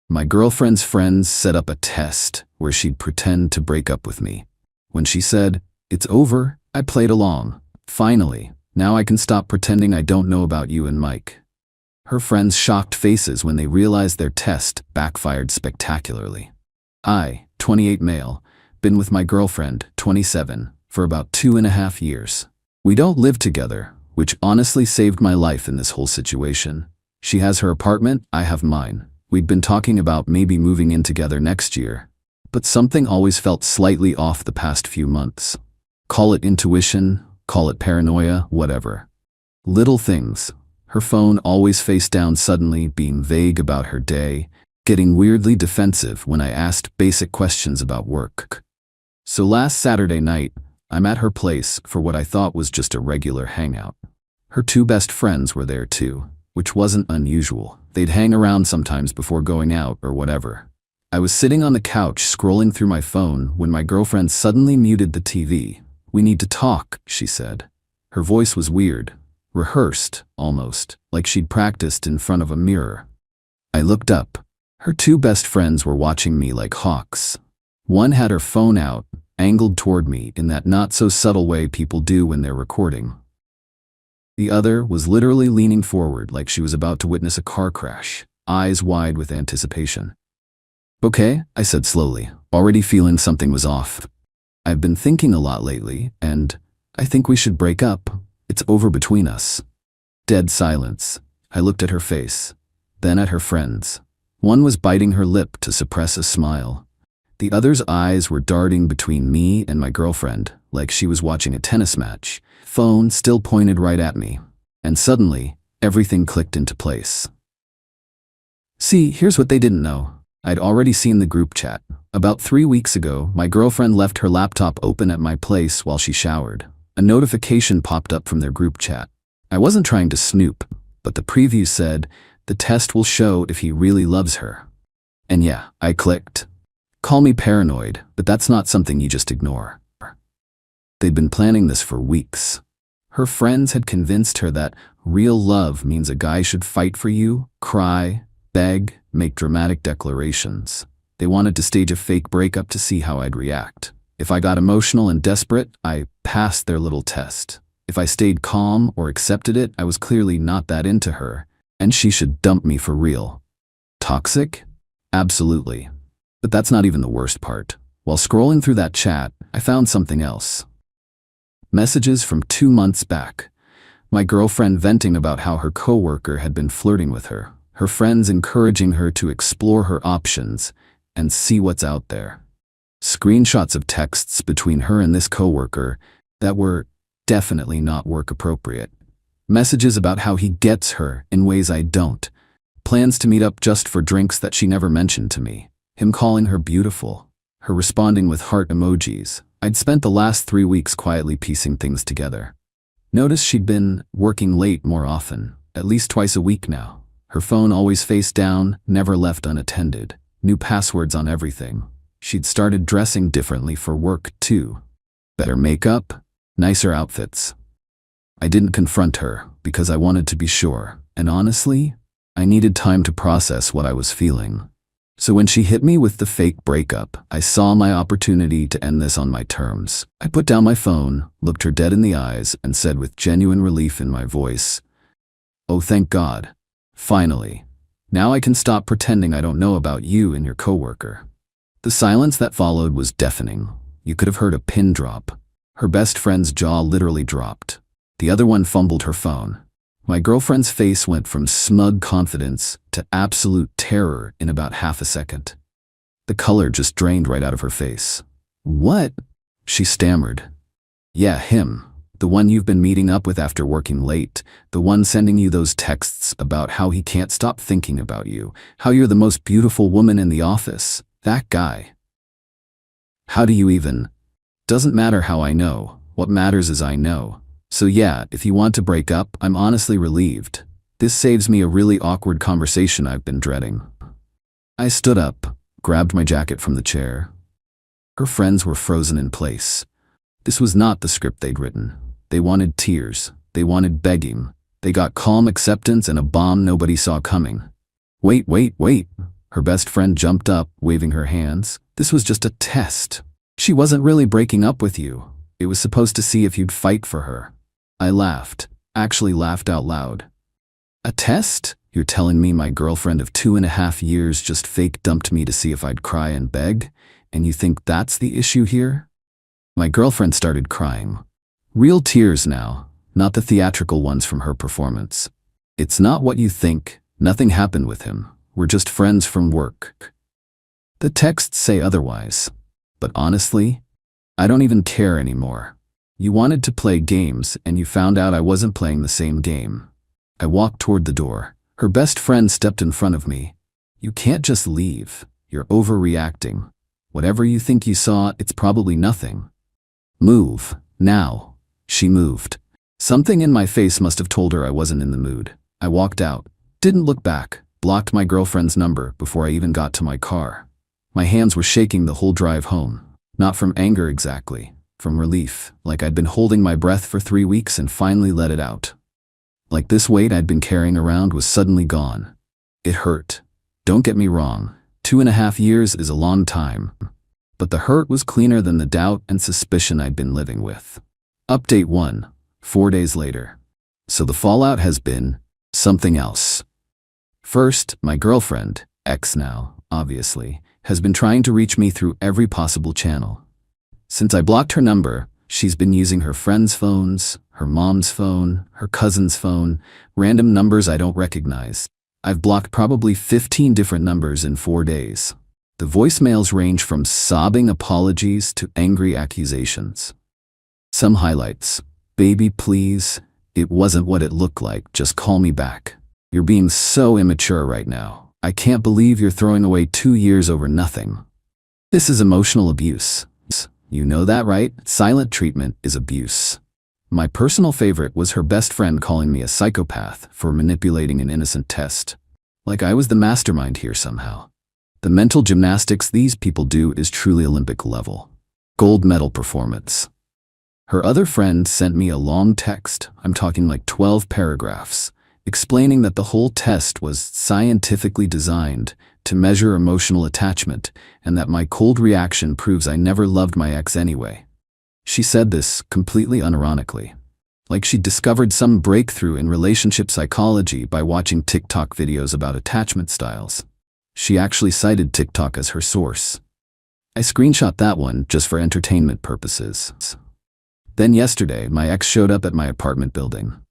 My girlfriend's friends set up a test where she'd pretend to break up with me. When she said, "It's over," I played along. Finally, now I can stop pretending I don't know about you and Mike. Her friends' shocked faces when they realized their test backfired spectacularly. I, 28 male, been with my girlfriend, 27, for about 2.5 years. We don't live together, which honestly saved my life in this whole situation. She has her apartment, I have mine. We'd been talking about maybe moving in together next year, but something always felt slightly off the past few months. Call it intuition, call it paranoia, whatever. Little things. Her phone always face down suddenly, being vague about her day, getting weirdly defensive when I asked basic questions about work. So last Saturday night, I'm at her place for what I thought was just a regular hangout. Her two best friends were there too, which wasn't unusual. They'd hang around sometimes before going out or whatever. I was sitting on the couch scrolling through my phone when my girlfriend suddenly muted the TV. "We need to talk," she said. Her voice was weird, rehearsed, almost, like she'd practiced in front of a mirror. I looked up. Her two best friends were watching me like hawks. One had her phone out, angled toward me in that not-so-subtle way people do when they're recording. The other was literally leaning forward like she was about to witness a car crash, eyes wide with anticipation. "Okay," I said slowly, already feeling something was off. "I've been thinking a lot lately, and I think we should break up. It's over between us." Dead silence. I looked at her face, then at her friends. One was biting her lip to suppress a smile. The other's eyes were darting between me and my girlfriend, like she was watching a tennis match. Phone still pointed right at me. And suddenly, everything clicked into place. See, here's what they didn't know. I'd already seen the group chat. About 3 weeks ago, my girlfriend left her laptop open at my place while she showered. A notification popped up from their group chat. I wasn't trying to snoop, but the preview said, "The test will show if he really loves her." And yeah, I clicked. Call me paranoid, but that's not something you just ignore. They'd been planning this for weeks. Her friends had convinced her that real love means a guy should fight for you, cry, beg, make dramatic declarations. They wanted to stage a fake breakup to see how I'd react. If I got emotional and desperate, I passed their little test. If I stayed calm or accepted it, I was clearly not that into her, and she should dump me for real. Toxic? Absolutely. But that's not even the worst part. While scrolling through that chat, I found something else. Messages from 2 months back. My girlfriend venting about how her coworker had been flirting with her. Her friends encouraging her to explore her options and see what's out there. Screenshots of texts between her and this coworker that were definitely not work appropriate. Messages about how he gets her in ways I don't. Plans to meet up just for drinks that she never mentioned to me. Him calling her beautiful. Her responding with heart emojis. I'd spent the last 3 weeks quietly piecing things together. Noticed she'd been working late more often, at least twice a week now. Her phone always face down, never left unattended. New passwords on everything. She'd started dressing differently for work too. Better makeup, nicer outfits. I didn't confront her because I wanted to be sure, and honestly, I needed time to process what I was feeling. So when she hit me with the fake breakup, I saw my opportunity to end this on my terms. I put down my phone, looked her dead in the eyes, and said with genuine relief in my voice, "Oh, thank God. Finally. Now I can stop pretending I don't know about you and your coworker." The silence that followed was deafening. You could have heard a pin drop. Her best friend's jaw literally dropped. The other one fumbled her phone. My girlfriend's face went from smug confidence to absolute terror in about half a second. The color just drained right out of her face. "What?" she stammered. "Yeah, him. The one you've been meeting up with after working late. The one sending you those texts about how he can't stop thinking about you, how you're the most beautiful woman in the office. That guy." How do you even? Doesn't matter how I know. What matters is I know. So yeah, if you want to break up, I'm honestly relieved. This saves me a really awkward conversation I've been dreading. I stood up, grabbed my jacket from the chair. Her friends were frozen in place. This was not the script they'd written. They wanted tears. They wanted begging. They got calm acceptance and a bomb nobody saw coming. Wait. Her best friend jumped up, waving her hands. This was just a test. She wasn't really breaking up with you. It was supposed to see if you'd fight for her. I laughed, actually laughed out loud. A test? You're telling me my girlfriend of 2.5 years just fake dumped me to see if I'd cry and beg? And you think that's the issue here? My girlfriend started crying. Real tears now, not the theatrical ones from her performance. It's not what you think. Nothing happened with him. We're just friends from work. The texts say otherwise. But honestly, I don't even care anymore. You wanted to play games and you found out I wasn't playing the same game. I walked toward the door. Her best friend stepped in front of me. You can't just leave. You're overreacting. Whatever you think you saw, it's probably nothing. Move, now. She moved. Something in my face must have told her I wasn't in the mood. I walked out, didn't look back, blocked my girlfriend's number before I even got to my car. My hands were shaking the whole drive home. Not from anger exactly, from relief, like I'd been holding my breath for 3 weeks and finally let it out. Like this weight I'd been carrying around was suddenly gone. It hurt. Don't get me wrong, 2.5 years is a long time. But the hurt was cleaner than the doubt and suspicion I'd been living with. Update 1, 4 days later. So the fallout has been something else. First, my girlfriend, ex now, obviously, has been trying to reach me through every possible channel. Since I blocked her number, she's been using her friends' phones, her mom's phone, her cousin's phone, random numbers I don't recognize. I've blocked probably 15 different numbers in 4 days. The voicemails range from sobbing apologies to angry accusations. Some highlights. Baby, please. It wasn't what it looked like. Just call me back. You're being so immature right now. I can't believe you're throwing away 2 years over nothing. This is emotional abuse. You know that, right? Silent treatment is abuse. My personal favorite was her best friend calling me a psychopath for manipulating an innocent test. Like I was the mastermind here somehow. The mental gymnastics these people do is truly Olympic level. Gold medal performance. Her other friend sent me a long text, I'm talking like 12 paragraphs, explaining that the whole test was scientifically designed to measure emotional attachment and that my cold reaction proves I never loved my ex anyway. She said this completely unironically, like she'd discovered some breakthrough in relationship psychology by watching TikTok videos about attachment styles. She actually cited TikTok as her source. I screenshot that one just for entertainment purposes. Then yesterday, my ex showed up at my apartment building.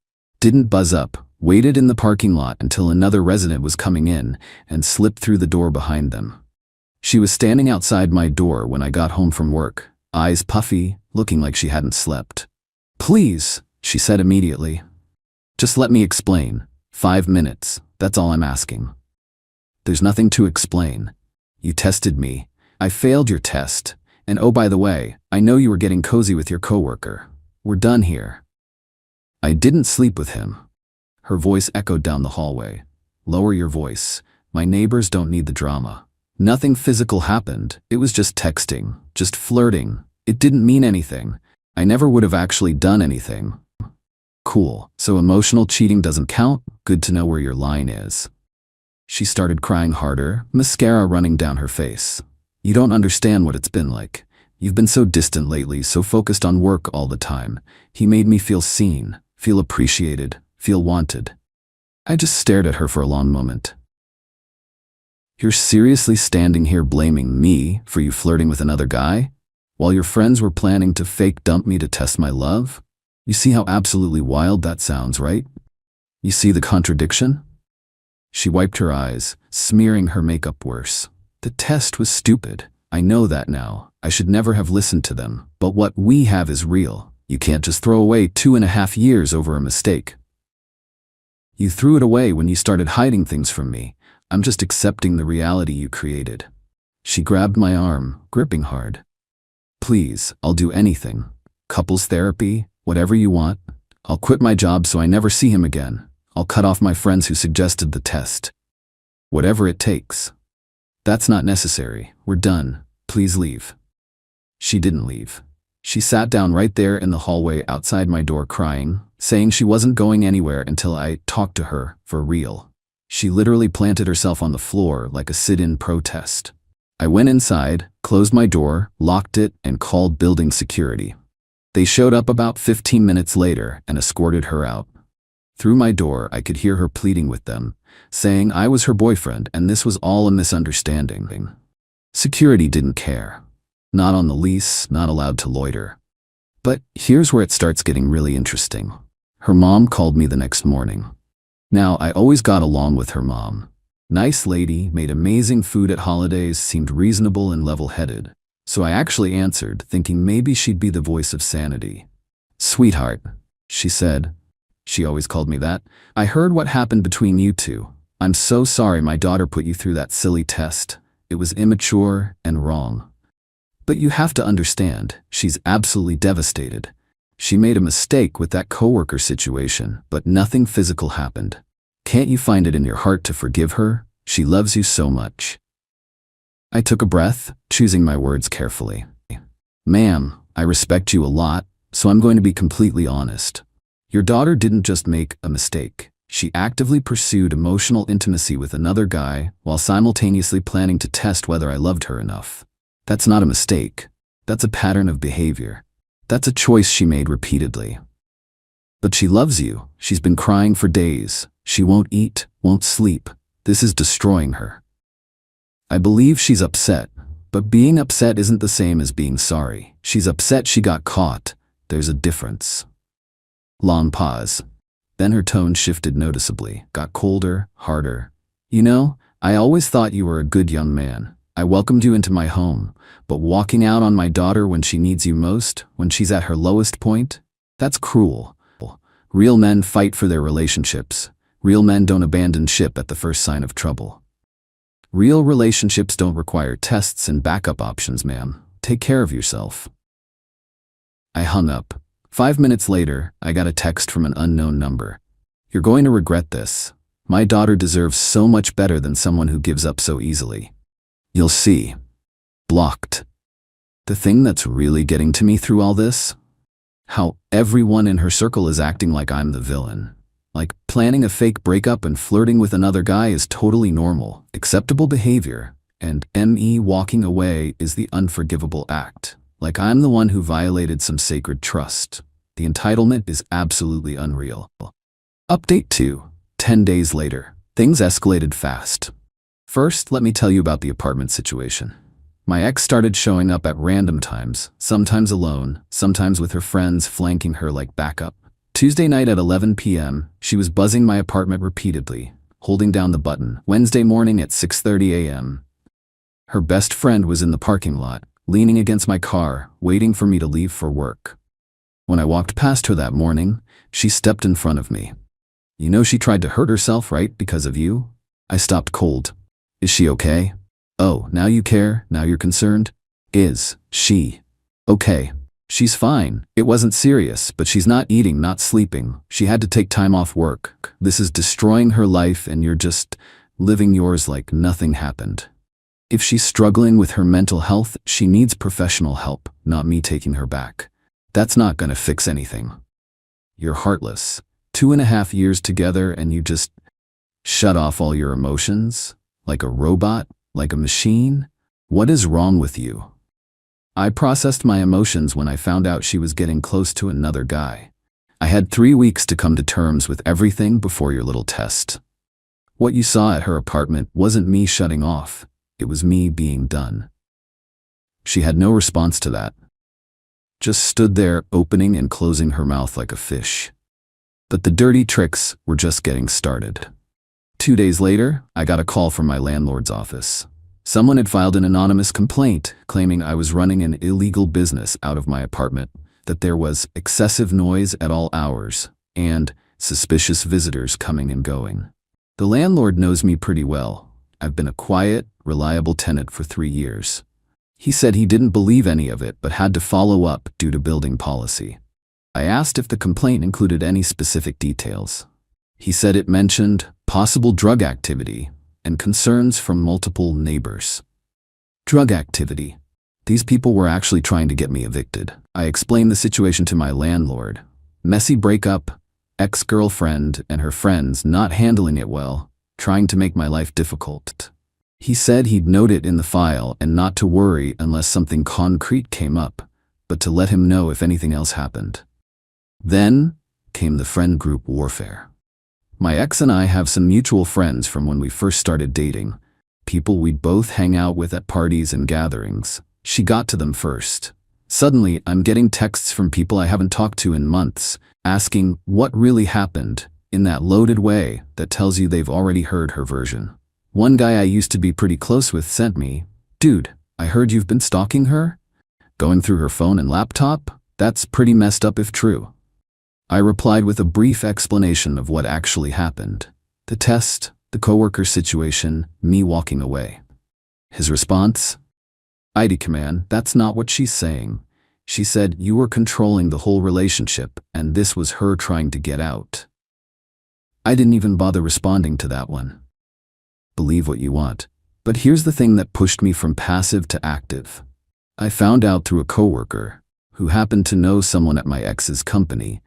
Didn't buzz up, waited in the parking lot until another resident was coming in, and slipped through the door behind them. She was standing outside my door when I got home from work, eyes puffy, looking like she hadn't slept. Please, she said immediately. Just let me explain. 5 minutes, that's all I'm asking. There's nothing to explain. You tested me. I failed your test. And oh, by the way, I know you were getting cozy with your coworker. We're done here. I didn't sleep with him. Her voice echoed down the hallway. Lower your voice. My neighbors don't need the drama. Nothing physical happened. It was just texting, just flirting. It didn't mean anything. I never would have actually done anything. Cool. So emotional cheating doesn't count? Good to know where your line is. She started crying harder, mascara running down her face. You don't understand what it's been like. You've been so distant lately, so focused on work all the time. He made me feel seen, feel appreciated, feel wanted. I just stared at her for a long moment. You're seriously standing here blaming me for you flirting with another guy? While your friends were planning to fake dump me to test my love? You see how absolutely wild that sounds, right? You see the contradiction? She wiped her eyes, smearing her makeup worse. The test was stupid. I know that now. I should never have listened to them. But what we have is real. You can't just throw away 2.5 years over a mistake. You threw it away when you started hiding things from me. I'm just accepting the reality you created. She grabbed my arm, gripping hard. Please, I'll do anything. Couples therapy, whatever you want. I'll quit my job so I never see him again. I'll cut off my friends who suggested the test. Whatever it takes. That's not necessary. We're done. Please leave. She didn't leave. She sat down right there in the hallway outside my door crying, saying she wasn't going anywhere until I talked to her for real. She literally planted herself on the floor like a sit-in protest. I went inside, closed my door, locked it, and called building security. They showed up about 15 minutes later and escorted her out. Through my door, I could hear her pleading with them, saying I was her boyfriend and this was all a misunderstanding. Security didn't care. Not on the lease, not allowed to loiter. But here's where it starts getting really interesting. Her mom called me the next morning. Now, I always got along with her mom. Nice lady, made amazing food at holidays, seemed reasonable and level-headed. So I actually answered, thinking maybe she'd be the voice of sanity. "Sweetheart," she said. She always called me that. "I heard what happened between you two. I'm so sorry my daughter put you through that silly test. It was immature and wrong. But you have to understand, she's absolutely devastated. She made a mistake with that coworker situation, but nothing physical happened. Can't you find it in your heart to forgive her? She loves you so much." I took a breath, choosing my words carefully. "Ma'am, I respect you a lot, so I'm going to be completely honest. Your daughter didn't just make a mistake. She actively pursued emotional intimacy with another guy while simultaneously planning to test whether I loved her enough. That's not a mistake. That's a pattern of behavior. That's a choice she made repeatedly. But she loves you. She's been crying for days. She won't eat, won't sleep. This is destroying her. I believe she's upset, but being upset isn't the same as being sorry. She's upset she got caught. There's a difference." Long pause. Then her tone shifted noticeably, got colder, harder. "You know, I always thought you were a good young man. I welcomed you into my home, but walking out on my daughter when she needs you most, when she's at her lowest point, that's cruel. Real men fight for their relationships. Real men don't abandon ship at the first sign of trouble. Real relationships don't require tests and backup options, ma'am. Take care of yourself." I hung up. 5 minutes later, I got a text from an unknown number. "You're going to regret this. My daughter deserves so much better than someone who gives up so easily. You'll see." Blocked. The thing that's really getting to me through all this? How everyone in her circle is acting like I'm the villain. Like planning a fake breakup and flirting with another guy is totally normal, acceptable behavior, and me walking away is the unforgivable act. Like I'm the one who violated some sacred trust. The entitlement is absolutely unreal. Update 2. 10 days later. Things escalated fast. First, let me tell you about the apartment situation. My ex started showing up at random times, sometimes alone, sometimes with her friends flanking her like backup. Tuesday night at 11 p.m., she was buzzing my apartment repeatedly, holding down the button. Wednesday morning at 6:30 a.m. Her best friend was in the parking lot, leaning against my car, waiting for me to leave for work. When I walked past her that morning, she stepped in front of me. "You know she tried to hurt herself, right, because of you?" I stopped cold. "Is she okay?" "Oh, now you care, now you're concerned?" "Is she okay?" "She's fine. It wasn't serious, but she's not eating, not sleeping. She had to take time off work. This is destroying her life and you're just living yours like nothing happened. If she's struggling with her mental health, she needs professional help, not me taking her back. That's not gonna fix anything. You're heartless. 2.5 years together and you just shut off all your emotions? Like a robot? Like a machine? What is wrong with you?" I processed my emotions when I found out she was getting close to another guy. I had 3 weeks to come to terms with everything before your little test. What you saw at her apartment wasn't me shutting off. It was me being done. She had no response to that. Just stood there, opening and closing her mouth like a fish. But the dirty tricks were just getting started. 2 days later, I got a call from my landlord's office. Someone had filed an anonymous complaint claiming I was running an illegal business out of my apartment, that there was excessive noise at all hours, and suspicious visitors coming and going. The landlord knows me pretty well. I've been a quiet, reliable tenant for 3 years. He said he didn't believe any of it but had to follow up due to building policy. I asked if the complaint included any specific details. He said it mentioned possible drug activity and concerns from multiple neighbors. Drug activity. These people were actually trying to get me evicted. I explained the situation to my landlord. Messy breakup, ex-girlfriend and her friends not handling it well. trying to make my life difficult. He said he'd note it in the file and not to worry unless something concrete came up, but to let him know if anything else happened. Then came the friend group warfare. My ex and I have some mutual friends from when we first started dating, people we'd both hang out with at parties and gatherings. She got to them first. Suddenly, I'm getting texts from people I haven't talked to in months, asking what really happened, in that loaded way that tells you they've already heard her version. One guy I used to be pretty close with sent me, "Dude, I heard you've been stalking her? Going through her phone and laptop? That's pretty messed up if true." I replied with a brief explanation of what actually happened. The test, the coworker situation, me walking away. His response? "ID command, that's not what she's saying. She said you were controlling the whole relationship and this was her trying to get out." I didn't even bother responding to that one. Believe what you want. But here's the thing that pushed me from passive to active. I found out through a coworker, who happened to know someone at my ex's company,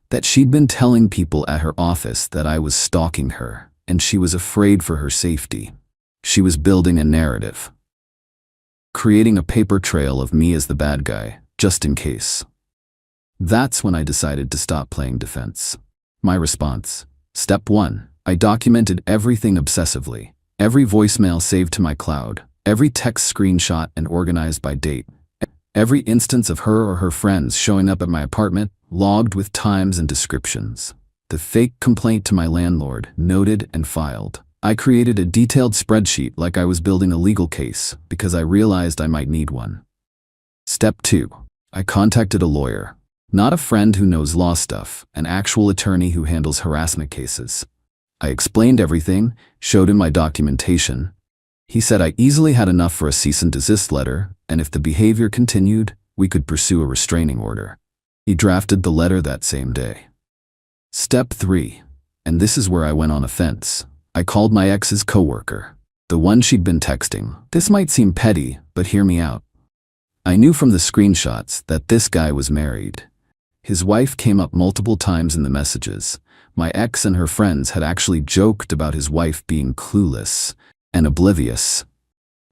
that she'd been telling people at her office that I was stalking her, and she was afraid for her safety. She was building a narrative, creating a paper trail of me as the bad guy, just in case. That's when I decided to stop playing defense. My response: Step 1. I documented everything obsessively. Every voicemail saved to my cloud, every text screenshot and organized by date, every instance of her or her friends showing up at my apartment, logged with times and descriptions. The fake complaint to my landlord, noted and filed. I created a detailed spreadsheet like I was building a legal case because I realized I might need one. Step 2. I contacted a lawyer. Not a friend who knows law stuff, an actual attorney who handles harassment cases. I explained everything, showed him my documentation. He said I easily had enough for a cease and desist letter, and if the behavior continued, we could pursue a restraining order. He drafted the letter that same day. Step 3. And this is where I went on offense. I called my ex's coworker, the one she'd been texting. This might seem petty, but hear me out. I knew from the screenshots that this guy was married. His wife came up multiple times in the messages. My ex and her friends had actually joked about his wife being clueless and oblivious.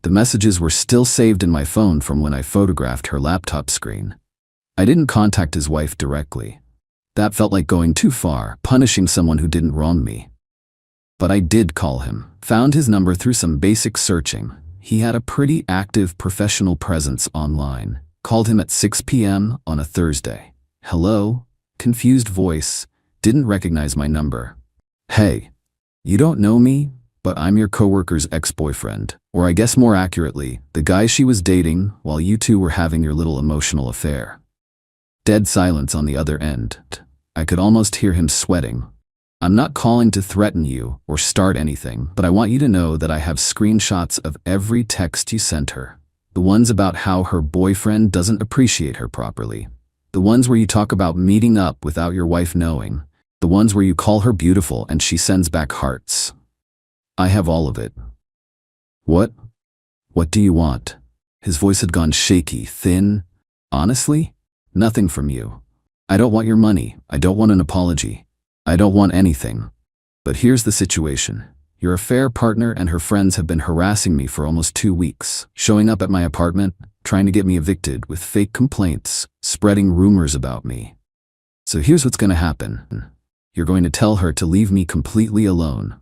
The messages were still saved in my phone from when I photographed her laptop screen. I didn't contact his wife directly. That felt like going too far, punishing someone who didn't wrong me. But I did call him, found his number through some basic searching. He had a pretty active professional presence online. Called him at 6 p.m. on a Thursday. "Hello?" Confused voice. Didn't recognize my number. "Hey, you don't know me, but I'm your coworker's ex-boyfriend, or I guess more accurately, the guy she was dating while you two were having your little emotional affair." Dead silence on the other end. I could almost hear him sweating. "I'm not calling to threaten you or start anything, but I want you to know that I have screenshots of every text you sent her. The ones about how her boyfriend doesn't appreciate her properly. The ones where you talk about meeting up without your wife knowing. The ones where you call her beautiful and she sends back hearts. I have all of it." "What? What do you want?" His voice had gone shaky, thin. "Honestly? Nothing from you. I don't want your money. I don't want an apology. I don't want anything. But here's the situation. Your affair partner and her friends have been harassing me for almost 2 weeks, showing up at my apartment, trying to get me evicted with fake complaints, spreading rumors about me. So here's what's going to happen. You're going to tell her to leave me completely alone.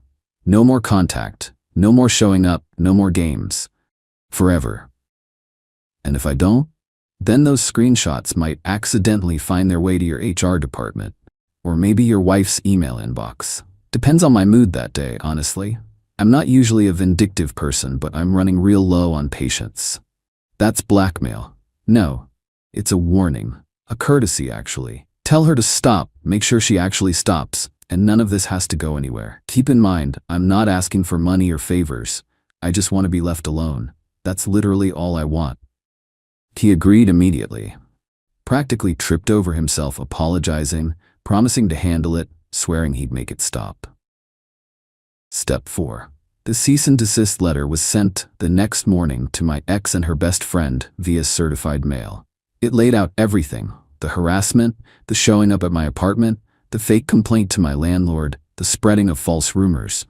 No more contact, no more showing up, no more games. Forever. And if I don't, then those screenshots might accidentally find their way to your HR department, or maybe your wife's email inbox. Depends on my mood that day, honestly. I'm not usually a vindictive person, but I'm running real low on patience. That's blackmail. No, it's a warning. A courtesy, actually. Tell her to stop, make sure she actually stops, and none of this has to go anywhere. Keep in mind, I'm not asking for money or favors. I just want to be left alone. That's literally all I want. He agreed immediately. Practically tripped over himself, apologizing, promising to handle it, swearing he'd make it stop. Step 4. The cease and desist letter was sent the next morning to my ex and her best friend via certified mail. It laid out everything: the harassment, the showing up at my apartment, the fake complaint to my landlord, the spreading of false rumors.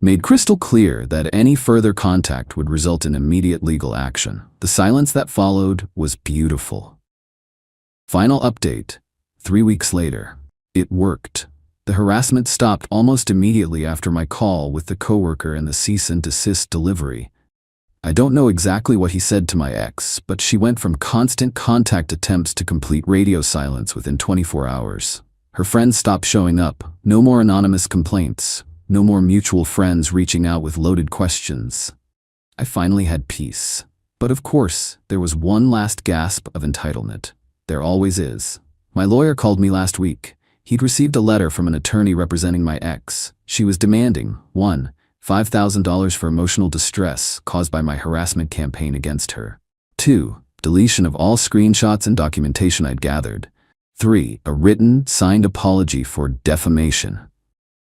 made crystal clear that any further contact would result in immediate legal action. The silence that followed was beautiful. Final update. 3 weeks later. It worked. The harassment stopped almost immediately after my call with the coworker and the cease and desist delivery. I don't know exactly what he said to my ex, but she went from constant contact attempts to complete radio silence within 24 hours. Her friends stopped showing up. No more anonymous complaints. No more mutual friends reaching out with loaded questions. I finally had peace. But of course, there was one last gasp of entitlement. There always is. My lawyer called me last week. He'd received a letter from an attorney representing my ex. She was demanding 1. $5,000 for emotional distress caused by my harassment campaign against her. 2. Deletion of all screenshots and documentation I'd gathered. 3. A written, signed apology for defamation.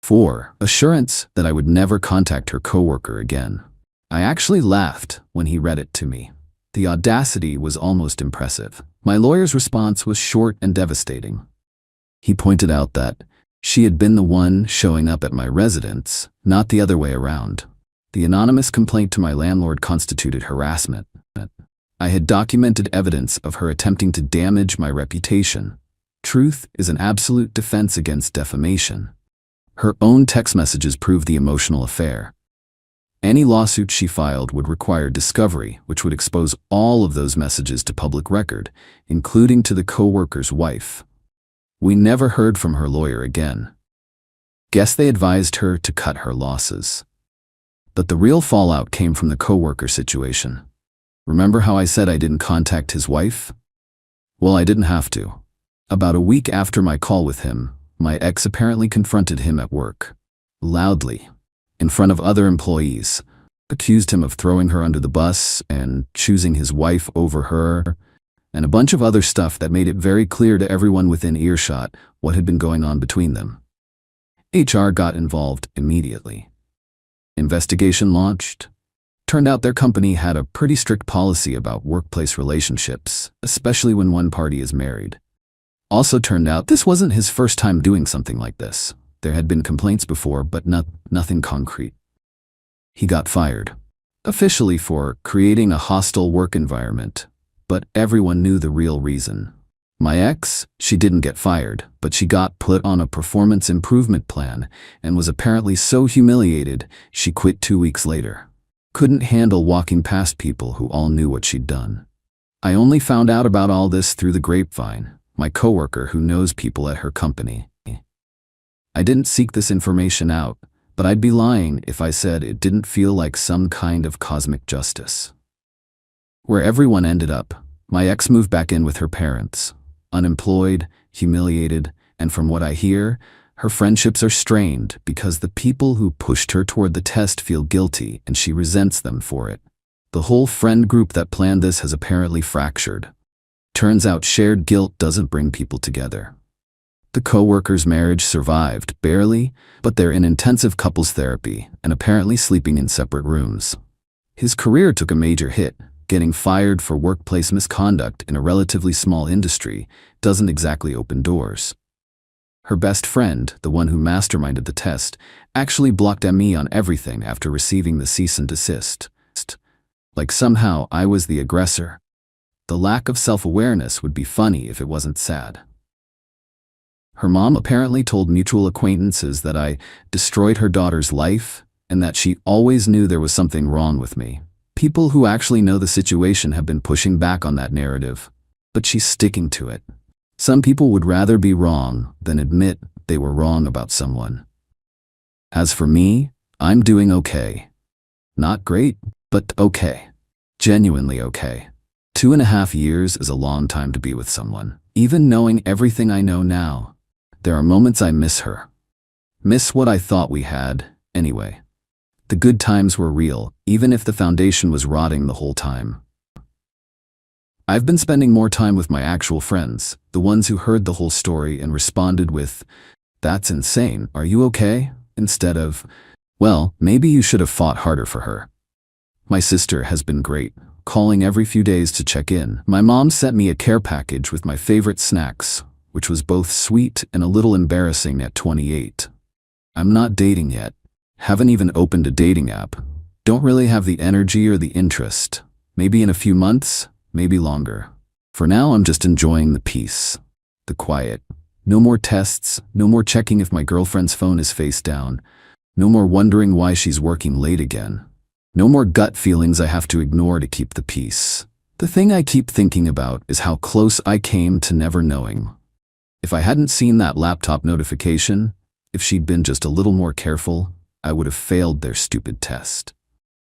4. Assurance that I would never contact her coworker again. I actually laughed when he read it to me. The audacity was almost impressive. My lawyer's response was short and devastating. He pointed out that she had been the one showing up at my residence, not the other way around. The anonymous complaint to my landlord constituted harassment. I had documented evidence of her attempting to damage my reputation. Truth is an absolute defense against defamation. Her own text messages proved the emotional affair. Any lawsuit she filed would require discovery, which would expose all of those messages to public record, including to the coworker's wife. We never heard from her lawyer again. Guess they advised her to cut her losses. But the real fallout came from the coworker situation. Remember how I said I didn't contact his wife? Well, I didn't have to. About a week after my call with him, my ex apparently confronted him at work. Loudly. In front of other employees, accused him of throwing her under the bus and choosing his wife over her, and a bunch of other stuff that made it very clear to everyone within earshot what had been going on between them. HR got involved immediately. Investigation launched. Turned out their company had a pretty strict policy about workplace relationships, especially when one party is married. Also turned out this wasn't his first time doing something like this. There had been complaints before, but nothing concrete. He got fired. Officially for creating a hostile work environment, but everyone knew the real reason. My ex, she didn't get fired, but she got put on a performance improvement plan and was apparently so humiliated she quit 2 weeks later. Couldn't handle walking past people who all knew what she'd done. I only found out about all this through the grapevine, my coworker who knows people at her company. I didn't seek this information out, but I'd be lying if I said it didn't feel like some kind of cosmic justice. Where everyone ended up, my ex moved back in with her parents, unemployed, humiliated, and from what I hear, her friendships are strained because the people who pushed her toward the test feel guilty and she resents them for it. The whole friend group that planned this has apparently fractured. Turns out shared guilt doesn't bring people together. The coworker's marriage survived, barely, but they're in intensive couples therapy and apparently sleeping in separate rooms. His career took a major hit. Getting fired for workplace misconduct in a relatively small industry doesn't exactly open doors. Her best friend, the one who masterminded the test, actually blocked me on everything after receiving the cease and desist. Like somehow I was the aggressor. The lack of self-awareness would be funny if it wasn't sad. Her mom apparently told mutual acquaintances that I destroyed her daughter's life and that she always knew there was something wrong with me. People who actually know the situation have been pushing back on that narrative, but she's sticking to it. Some people would rather be wrong than admit they were wrong about someone. As for me, I'm doing okay. Not great, but okay. Genuinely okay. 2.5 years is a long time to be with someone. Even knowing everything I know now, there are moments I miss her. Miss what I thought we had, anyway. The good times were real, even if the foundation was rotting the whole time. I've been spending more time with my actual friends, the ones who heard the whole story and responded with, "That's insane, are you okay?" instead of, "Well, maybe you should have fought harder for her." My sister has been great, calling every few days to check in. My mom sent me a care package with my favorite snacks, which was both sweet and a little embarrassing at 28. I'm not dating yet. Haven't even opened a dating app. Don't really have the energy or the interest. Maybe in a few months, maybe longer. For now, I'm just enjoying the peace, the quiet. No more tests, no more checking if my girlfriend's phone is face down. No more wondering why she's working late again. No more gut feelings I have to ignore to keep the peace. The thing I keep thinking about is how close I came to never knowing. If I hadn't seen that laptop notification, if she'd been just a little more careful, I would have failed their stupid test.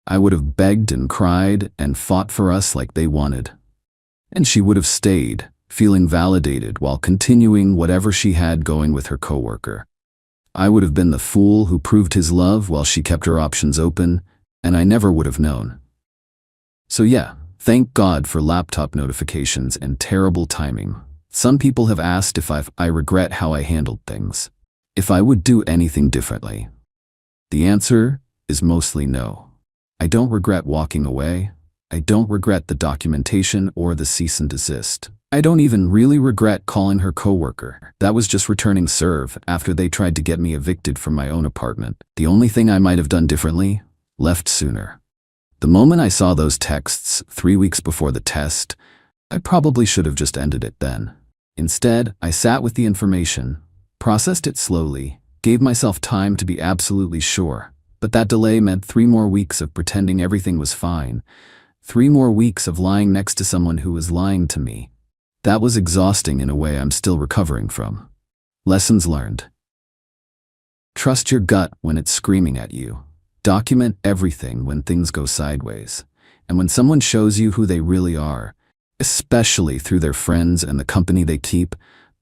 I would have begged and cried and fought for us like they wanted. And she would have stayed, feeling validated while continuing whatever she had going with her coworker. I would have been the fool who proved his love while she kept her options open, and I never would have known. So yeah, thank God for laptop notifications and terrible timing. Some people have asked if I regret how I handled things, if I would do anything differently. The answer is mostly no. I don't regret walking away. I don't regret the documentation or the cease and desist. I don't even really regret calling her coworker. That was just returning serve after they tried to get me evicted from my own apartment. The only thing I might have done differently, left sooner. The moment I saw those texts 3 weeks before the test, I probably should have just ended it then. Instead, I sat with the information, processed it slowly, gave myself time to be absolutely sure. But that delay meant 3 more weeks of pretending everything was fine. 3 more weeks of lying next to someone who was lying to me. That was exhausting in a way I'm still recovering from. Lessons learned. Trust your gut when it's screaming at you. Document everything when things go sideways. And when someone shows you who they really are, especially through their friends and the company they keep,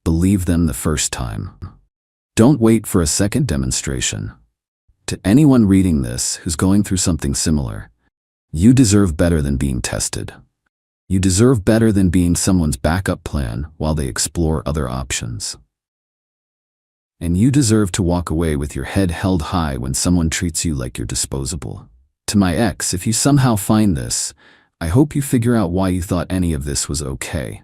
believe them the first time. Don't wait for a second demonstration. To anyone reading this who's going through something similar, you deserve better than being tested. You deserve better than being someone's backup plan while they explore other options. And you deserve to walk away with your head held high when someone treats you like you're disposable. To my ex, if you somehow find this, I hope you figure out why you thought any of this was okay.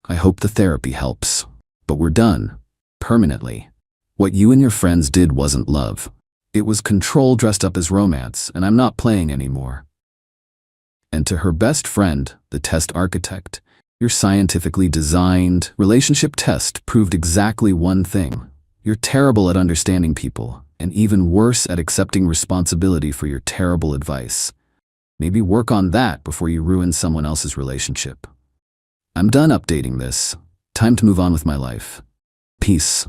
I hope the therapy helps. But we're done. Permanently. What you and your friends did wasn't love. It was control dressed up as romance, and I'm not playing anymore. And to her best friend, the test architect, your scientifically designed relationship test proved exactly one thing. You're terrible at understanding people, and even worse at accepting responsibility for your terrible advice. Maybe work on that before you ruin someone else's relationship. I'm done updating this. Time to move on with my life. Peace.